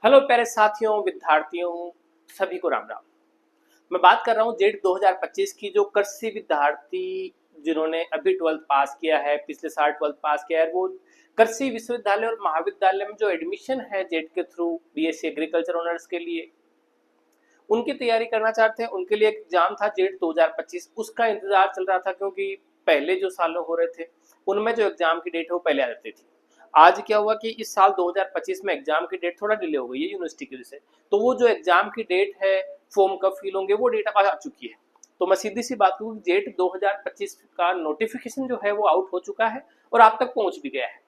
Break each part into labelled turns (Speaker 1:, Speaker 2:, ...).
Speaker 1: Hello प्यारे साथियों, विद्यार्थियों, सभी को राम राम। मैं बात कर रहा हूँ जेट 2025 की। जो कृषि विद्यार्थी जिन्होंने अभी 12th पास किया है, पिछले साल 12th पास किया है, वो कृषि विश्वविद्यालय और महाविद्यालय में जो एडमिशन है जेट के थ्रू बीएससी एग्रीकल्चर ऑनर्स के लिए, उनकी तैयारी करना चाहते हैं। उनके लिए एक एग्जाम था जेट 2025, उसका इंतजार चल रहा था क्योंकि पहले जो सालों हो रहे थे उनमें जो एग्जाम की डेट है वो पहले आ जाती थी। आज क्या हुआ कि इस साल 2025 में एग्जाम की डेट थोड़ा डिले हो गई है यूनिवर्सिटी की वजह से। तो वो जो एग्जाम की डेट है, फॉर्म कब फिल होंगे, वो डेट आ चुकी है। तो मैं सीधी सी बात करूँ, जेट 2025 का नोटिफिकेशन जो है वो आउट हो चुका है और आप तक पहुंच भी गया है।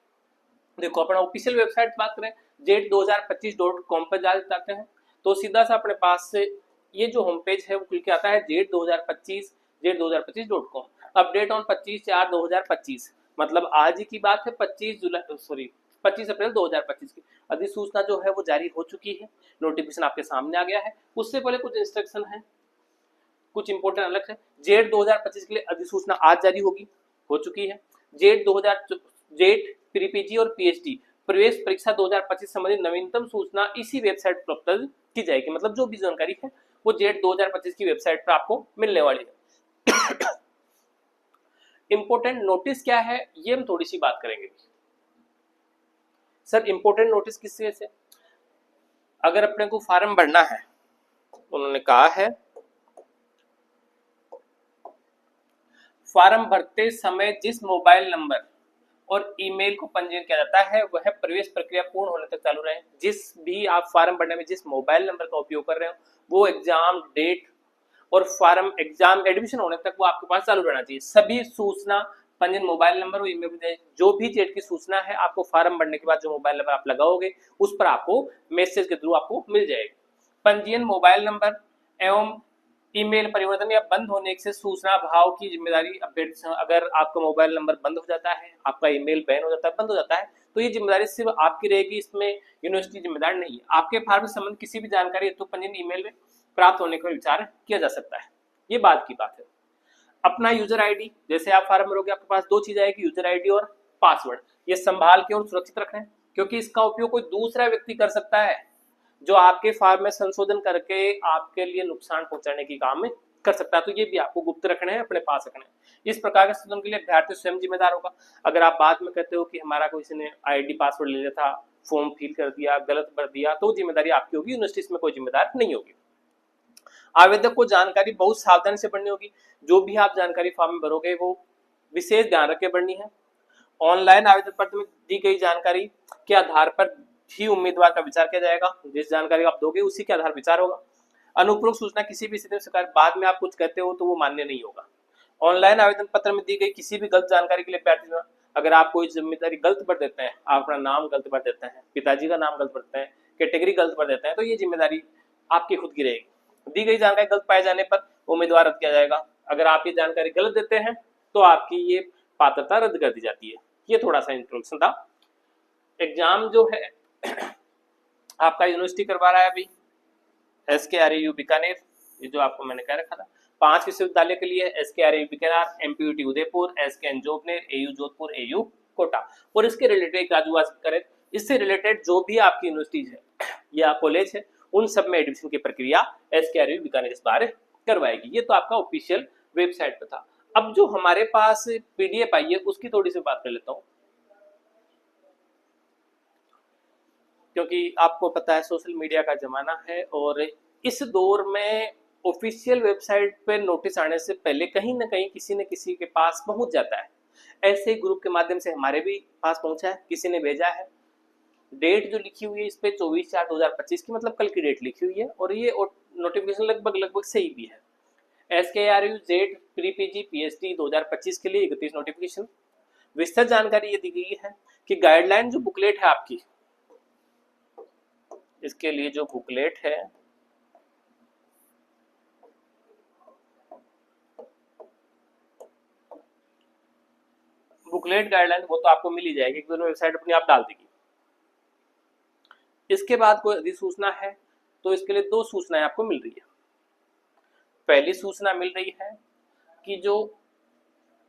Speaker 1: देखो, अपना ऑफिशियल वेबसाइट बात करें, jet2025.com पर जाते हैं तो सीधा सा अपने पास से ये जो होम पेज है वो खुल के आता है, jet2025.com। अपडेट ऑन 25/4/2025, मतलब आज ही की बात है, 25 अप्रैल 2025 की अधिसूचना जो है वो जारी हो चुकी है। नोटिफिकेशन आपके सामने आ गया है। उससे पहले कुछ इंस्ट्रक्शन है, कुछ इंपोर्टेंट अलग है। जेट 2025 के लिए अधिसूचना आज जारी होगी, हो चुकी है। जेट प्री पीजी और पीएचडी प्रवेश परीक्षा 2025 संबंधी नवीनतम सूचना इसी वेबसाइट पर उपलब्ध की जाएगी। मतलब जो भी जानकारी है वो जेट 2025 की वेबसाइट पर आपको मिलने वाली है। इंपोर्टेंट नोटिस क्या है, ये हम थोड़ी सी बात करेंगे। सर, इंपोर्टेंट नोटिस किस वजह से? अगर अपने को फॉर्म भरना है, उन्होंने कहा है फॉर्म भरते समय जिस मोबाइल नंबर और ईमेल को पंजीयन किया जाता है वह प्रवेश प्रक्रिया पूर्ण होने तक चालू रहे। जिस भी आप फॉर्म भरने में जिस मोबाइल नंबर का उपयोग कर रहे हो, वो एग्जाम डेट और फॉर्म एग्जाम एडमिशन होने तक वो आपके पास चालू रहना चाहिए। सभी सूचना, पंजीयन मोबाइल नंबर और ईमेल, जो भी जेट की सूचना है, आपको फॉर्म भरने के बाद जो मोबाइल नंबर आप लगाओगे उस पर आपको मैसेज के थ्रू आपको मिल जाएगी। पंजीयन मोबाइल नंबर एवं ईमेल परिवर्तन या बंद होने से सूचना भाव की जिम्मेदारी अपडेट। अगर आपका मोबाइल नंबर बंद हो जाता है, आपका ईमेल बैन हो जाता है, बंद हो जाता है, तो ये जिम्मेदारी सिर्फ आपकी रहेगी। इसमें यूनिवर्सिटी जिम्मेदार नहीं है। आपके फॉर्म से संबंधित किसी भी जानकारी हेतु पंजीयन ईमेल में प्राप्त होने का विचार किया जा सकता है। ये बात की बात है। अपना यूजर आईडी, जैसे आप फॉर्म भरोगे आपके पास दो चीज आएगी, यूजर आईडी और पासवर्ड। ये संभाल के और सुरक्षित रखें, क्योंकि इसका उपयोग कोई दूसरा व्यक्ति कर सकता है जो आपके फॉर्म में संशोधन करके आपके लिए नुकसान पहुंचाने की काम में कर सकता है। तो ये भी आपको गुप्त रखने हैं, अपने पास रखने हैं। इस प्रकार के संशोधन के लिए अभ्यर्थी स्वयं जिम्मेदार होगा। अगर आप बाद में कहते हो कि हमारा किसी ने आईडी पासवर्ड ले लिया था, फॉर्म फिल कर दिया, गलत भर दिया, तो जिम्मेदारी आपकी होगी, यूनिवर्सिटी इसमें कोई जिम्मेदार नहीं होगी। आवेदक को जानकारी बहुत सावधानी से भरनी होगी। जो भी आप जानकारी फॉर्म में भरोगे वो विशेष ध्यान रख के भरनी है। ऑनलाइन आवेदन पत्र में दी गई जानकारी के आधार पर ही उम्मीदवार का विचार किया जाएगा। जिस जानकारी आप दोगे उसी के आधार विचार होगा। अनुपूरक सूचना किसी भी स्थिति में सरकार बाद में आप कुछ कहते हो तो वो मान्य नहीं होगा। ऑनलाइन आवेदन पत्र में दी गई किसी भी गलत जानकारी के लिए अभ्यर्थी, अगर आप कोई जिम्मेदारी गलत भर देते हैं, आप अपना नाम गलत भर देते हैं, पिताजी का नाम गलत भरते हैं, कैटेगरी गलत भर देते हैं, तो ये जिम्मेदारी आपकी खुद की रहेगी। दी गई जानकारी गलत पाए जाने पर उम्मीदवार रद्द किया जाएगा। अगर आप ये जानकारी गलत देते हैं तो आपकी ये पात्रता रद्द कर दी जाती है। ये थोड़ा सा इंट्रोडक्शन था। एग्जाम जो है आपका यूनिवर्सिटी करवा रहा है अभी, SKRAU बीकानेर, ये जो आपको मैंने कह रखा था। 5 विश्वविद्यालय के लिए SKRAU Bikaner, MPUT Udaipur, SKN Jobner, AU Jodhpur, AU Kota. और इसके रिलेटेड राजूवास करें, इससे रिलेटेड जो भी आपकी यूनिवर्सिटीज है या कॉलेज है, उन सब में एडमिशन की प्रक्रिया SKRAU बीकानेर इस बार करवाएगी। ये तो आपका ऑफिशियल वेबसाइट पर था। अब जो हमारे पास PDF आई है उसकी थोड़ी सी बात कर लेता हूँ, क्योंकि आपको पता है सोशल मीडिया का जमाना है और इस दौर में ऑफिशियल वेबसाइट पे नोटिस आने से पहले कहीं ना कहीं किसी न किसी के पास पहुंच जाता है। ऐसे ग्रुप के माध्यम से हमारे भी पास पहुंचा है, किसी ने भेजा है। डेट जो लिखी हुई है इस पे 24/4/2025 की, मतलब कल की डेट लिखी हुई है और ये नोटिफिकेशन लगभग सही भी है। SKRAU jet pre PG PhD 2025 के लिए 31 नोटिफिकेशन। विस्तृत जानकारी ये दी गई है कि गाइडलाइन जो बुकलेट है आपकी, इसके लिए जो बुकलेट है बुकलेट गाइडलाइन वो तो आपको मिल ही जाएगी, दोनों वेबसाइट अपनी आप डाल देगी। इसके बाद कोई अधिसूचना है तो इसके लिए दो सूचनाएं आपको मिल रही है। पहली सूचना मिल रही है कि जो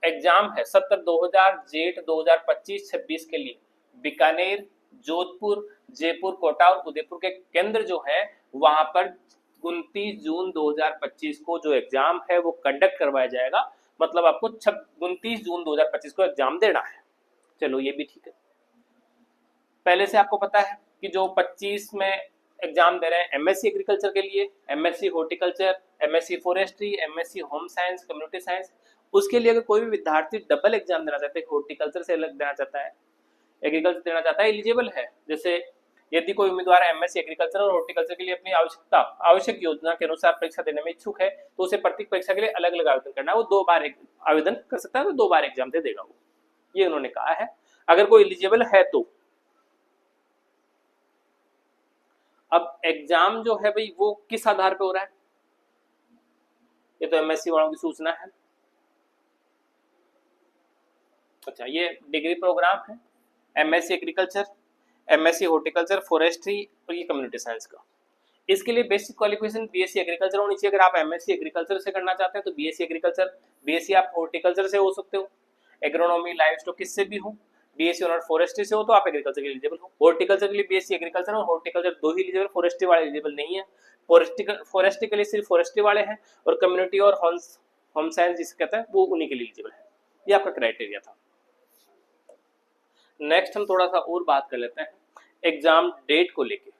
Speaker 1: एग्जाम है 70/2000 जेट 2025-26 के लिए बीकानेर, जोधपुर, जयपुर, कोटा और उदयपुर के केंद्र जो है वहां पर 29 जून 2025 को जो एग्जाम है वो कंडक्ट करवाया जाएगा। मतलब आपको 29 जून 2025 को एग्जाम देना है। चलो ये भी ठीक है। पहले से आपको पता है कि जो 25 में एग्जाम दे रहे हैं एमएससी एग्रीकल्चर के लिए, MSc horticulture, MSc forestry, MSc home science, community science, उसके लिए अगर कोई भी विद्यार्थी डबल एग्जाम देना चाहते हैं, हॉर्टिकल्चर से अलग देना चाहता है, एग्रीकल्चर देना चाहता है, एलिजिबल है। जैसे यदि कोई उम्मीदवार एमएससी एग्रीकल्चर और हॉर्टिकल्चर के लिए अपनी आवश्यक योजना के अनुसार परीक्षा देने में इच्छुक है तो उसे प्रत्येक परीक्षा के लिए अलग अलग आवेदन करना है। वो 2 बार आवेदन कर सकता है, तो 2 बार एग्जाम दे देगा वो, ये उन्होंने कहा है। अगर कोई एलिजिबल है तो अब एग्जाम जो है भाई वो किस आधार पे हो रहा है, ये तो एमएससी वालों की सूचना है। अच्छा, ये डिग्री प्रोग्राम है MSc agriculture, MSc horticulture, forestry और ये कम्युनिटी साइंस का। इसके लिए बेसिक क्वालिफिकेशन बीएससी एग्रीकल्चर होनी चाहिए। अगर आप एमएससी एग्रीकल्चर से करना चाहते हैं तो बीएससी एग्रीकल्चर, बीएससी आप हॉर्टिकल्चर से हो सकते हो, एग्रोनॉमी, लाइव स्टॉक किससे भी हो, बीएससी ऑनर फॉरेस्ट्री से हो तो आप एग्रीकल्चर के लिए एलिजिबल हो। हॉर्टिकल्चर के लिए बीएससी एग्रीकल्चर और हॉर्टिकल्चर 2 ही एलिजिबल, फॉरेस्ट्री वाले एलिजिबल नहीं है। फॉरेस्ट्री के लिए सिर्फ फॉरेस्ट्री वाले हैं और कम्युनिटी और होम साइंस जिसे कहते हैं वो उन्हीं के लिए एलिजिबल है। ये आपका क्राइटेरिया था। नेक्स्ट हम थोड़ा सा और बात कर लेते हैं एग्जाम डेट को लेके।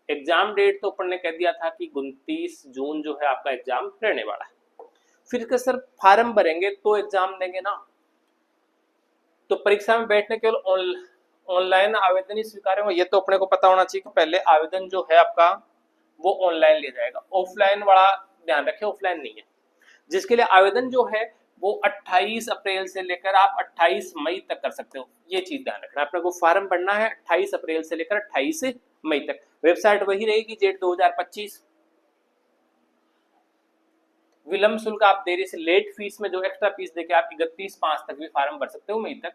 Speaker 1: एग्जाम डेट तो अपन ने कह दिया था कि 29 जून जो है आपका एग्जाम रहने वाला है। फिर इसका सर फॉर्म भरेंगे तो एग्जाम देंगे ना, तो परीक्षा में बैठने केवल ऑनलाइन आवेदन ही स्वीकार होगा, ये तो अपने को पता होना चाहिए कि पहले आवेदन जो है आपका वो ऑनलाइन लिया जाएगा। ऑफलाइन वाला ध्यान रखें, ऑफलाइन नहीं है। जिसके लिए आवेदन जो है वो 28 अप्रैल से लेकर आप 28 मई तक कर सकते हो, ये चीज ध्यान रखना। अपने को फॉर्म भरना है 28 अप्रैल से लेकर 28 मई तक। वेबसाइट वही रहेगी जेट 2025। विलंब शुल्क आप देरी से लेट फीस में जो एक्स्ट्रा फीस देके आप 31/5 तक भी फॉर्म भर सकते हो, मई तक।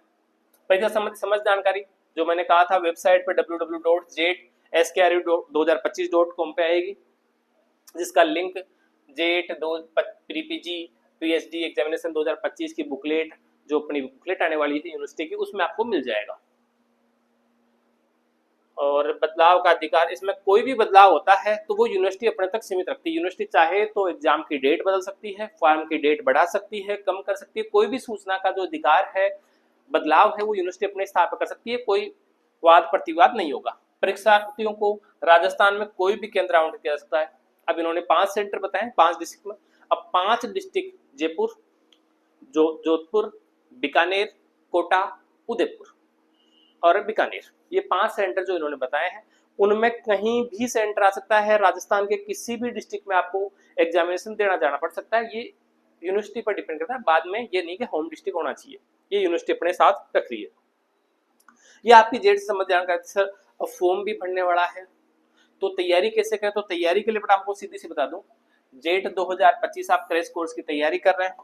Speaker 1: परीक्षा संबंधी समझ जानकारी जो मैंने कहा था वेबसाइट पे www.jet.skru2025.com पे आएगी, जिसका लिंक जेट प्रीपीजी पीएचडी एग्जामिनेशन 2025 की बुकलेट जो अपनी बुकलेट आने वाली थी यूनिवर्सिटी की, उसमें आपको मिल जाएगा। और बदलाव का अधिकार, इसमें कोई भी बदलाव होता है तो वो यूनिवर्सिटी अपने तक सीमित रखती है। यूनिवर्सिटी चाहे तो एग्जाम की डेट बदल सकती है, फॉर्म की डेट बढ़ा सकती है, कम कर सकती है। कोई भी सूचना का जो अधिकार है, बदलाव है, वो यूनिवर्सिटी अपने स्तर पर कर सकती है, कोई वाद प्रतिवाद नहीं होगा। परीक्षार्थियों को राजस्थान में कोई भी केंद्र आवंटित किया जा सकता है। अब इन्होंने 5 सेंटर बताए, 5 डिस्ट्रिक्ट में। अब 5 डिस्ट्रिक्ट जयपुर, जोधपुर, बीकानेर, कोटा, उदयपुर और बीकानेर, ये 5 सेंटर जो इन्होंने बताए हैं, उनमें कहीं भी सेंटर आ सकता है। राजस्थान के किसी भी डिस्ट्रिक्ट में आपको एग्जामिनेशन देना जाना पड़ सकता है। ये यूनिवर्सिटी पर डिपेंड करता है। बाद में ये नहीं कि होम डिस्ट्रिक्ट होना चाहिए, ये यूनिवर्सिटी अपने साथ रख रही है। ये आपकी जेट से समझ जानकारी। सर फॉर्म भी भरने वाला है तो तैयारी कैसे करें, तो तैयारी के लिए मैं आपको सीधी सी बता दूं, जेट 2025 आप क्रैश कोर्स की तैयारी कर रहे हैं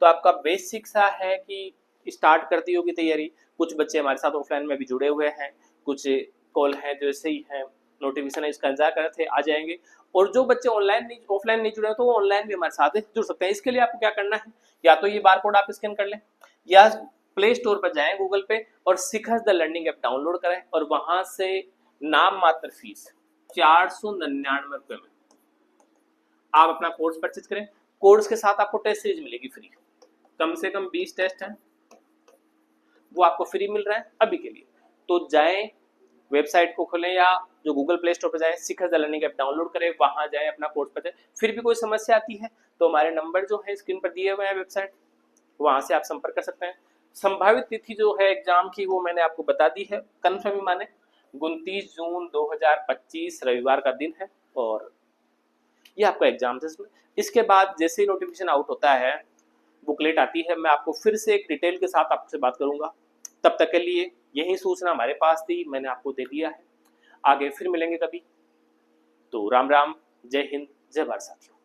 Speaker 1: तो आपका बेसिक सा है कि स्टार्ट कर दी होगी तैयारी। कुछ बच्चे हमारे साथ ऑफलाइन में भी जुड़े हुए हैं, कुछ कॉल हैं जो ऐसे ही हैं, नोटिफिकेशन है इसका इंतजार कर रहे थे, आ जाएंगे। और जो बच्चे ऑफलाइन नहीं जुड़े तो वो ऑनलाइन भी हमारे साथ जुड़ सकते हैं। इसके लिए आपको क्या करना है, या तो ये बार कोड आप स्कैन कर लें या प्ले स्टोर पर जाएं गूगल पे और शिखर द लर्निंग ऐप डाउनलोड करें और वहां से नाम मात्र फीस 499 रुपए में आप अपना कोर्स परचेज करें। कोर्स के साथ आपको टेस्ट सीरीज मिलेगी फ्री, कम से कम 20 टेस्ट हैं, वो आपको फ्री मिल रहा है अभी के लिए। तो जाएं, वेबसाइट को खोलें या जो गूगल प्ले स्टोर पर जाएं, शिखर द लर्निंग ऐप डाउनलोड करें, वहां जाएं, अपना कोर्स परचेज। फिर भी कोई समस्या आती है तो हमारे नंबर जो है स्क्रीन पर दिए हुए हैं वेबसाइट, वहां से आप संपर्क कर सकते हैं। संभावित तिथि जो है एग्जाम की वो मैंने आपको बता दी है, कन्फर्म ही माने 29 जून 2025 रविवार का दिन है और ये आपका एग्जाम है। इसके बाद जैसे ही नोटिफिकेशन आउट होता है, बुकलेट आती है, मैं आपको फिर से एक डिटेल के साथ आपसे बात करूंगा। तब तक के लिए यही सूचना हमारे पास थी, मैंने आपको दे दिया है। आगे फिर मिलेंगे कभी, तो राम राम, जय हिंद, जय भारत साथियों।